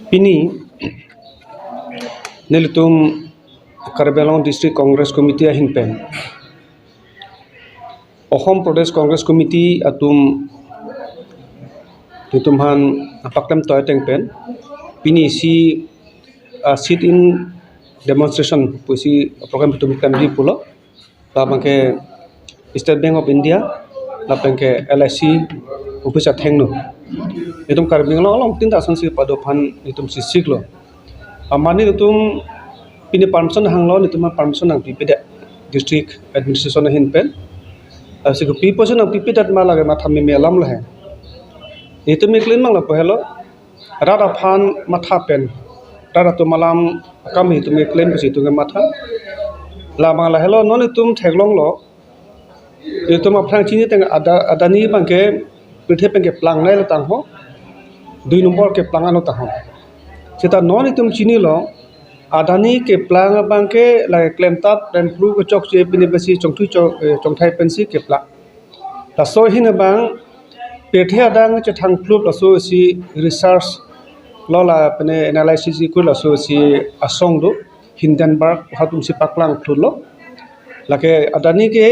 Pini nilitum Karbi-Anglong District Congress Committee hinpen. Ohom Pradesh Congress Committee atum nitumhan apaklem toy tengpen. Pini si sit in demonstration puisi program itu bukan di pulau. Labangke State Bank of India, labangke LIC office athengno. Nitum Karbi-Anglong long tinta sansi padopan nitum sisik lo. Amani nitum pini permission hanglo nitum permission ang pipeda district administration hinpen. Asiku people nang pipidat malaga mathami melam lah. Itu miklin mang la pohelo. Rada phan matha pen. Rada tu malam kami itu miklin besi tu matha. La mang la hello non itum theglong lo. Itu ma plang chini teng adani bangke prithe pengke plang nai la tang ho. 2 nombor ke plang anu tang ho. Sita non itum chini lo adani ke plang bangke la claim tat dan flu ke chok je pini besi chongthai pensi ke plang. La so hin bang pethe adang che thang flu la so si research lo la pene analysis ku la so si asong do Hindenburg hatum si paklang flu lo la ke adani ke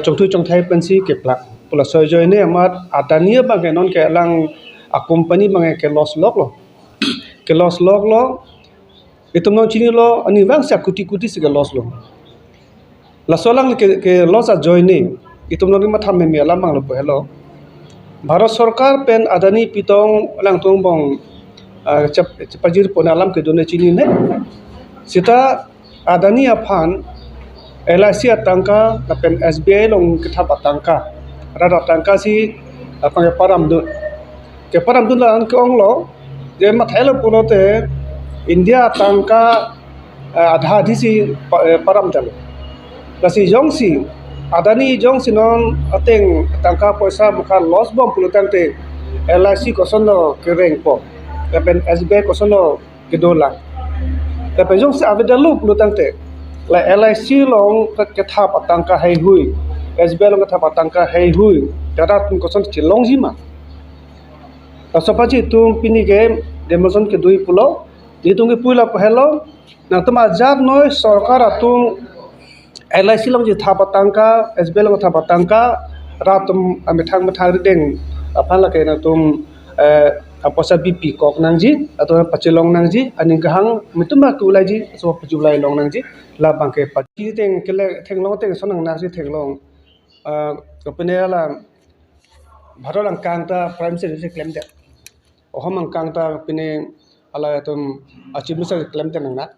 chongthai pensi ke plang. Pula so jo ne amat adani bang non ke lang a company bang ke loss lok lo. Ke loss lok lo itu non chini lo ani bang sa kuti se loss lo la solang ke loss a join ne itu non ma tham me la mang lo hello Bharat Sarkar pen adani pitong lang tong bong pajir pon alam ke done chini ne sita adani aphan LIC atangka na pen SBI long kitha patangka rada tangka si apang param du ke param du la ke ong lo je ma thailo pulote India tangka adha disi param jalo. Kasi jongsi adani jongsi non ateng tangka poisa muka loss bom pulutante LIC kosono kereng po. Kapen SBI kosono kedola. Kapen jongsi avedalu pulutante la LIC long ketha patangka hai hui. SBI long ketha patangka hai hui. Kada tum koson chilong jima. Kasopachi tum pini game demonstration ke 2 pulau ditunggu pula hello nah tuma jab noi sarkar atung LIC long ji thapa tangka SBI long thapa tangka ratum amithang rideng aphala ke na tum aposa BP kok nangji atau pacilong nangji ani gahang mituma kulaji so pajulai long nangji la bangke pachi teng kele thenglong teng sonang nangji thenglong kapene ala bharolang kangta prime secretary claim de oham kangta pine ala tum chief minister claim te nang nak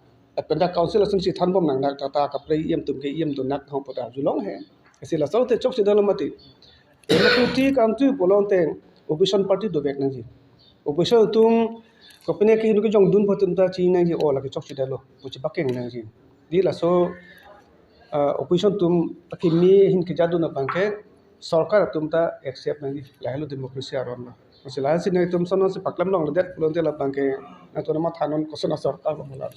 penda council asun si than bom nang nak ta ka pre yem tum ke yem tu nak thong pota julong he asila so te chok sidalo mati democratic country bolon te opposition party do bek nang ji opposition tum kopene ke hinu ke jong dun photum ta chi nang ji ola ke chok sidalo puchi bakeng nang ji di la so opposition tum akimi hin ke jadu na bangke sarkar tum ta accept nang ji lahelo democracy aron na Selain sini itu sono si paklam long ledet belum telah bangke atau nama thanon kosan asar tak malah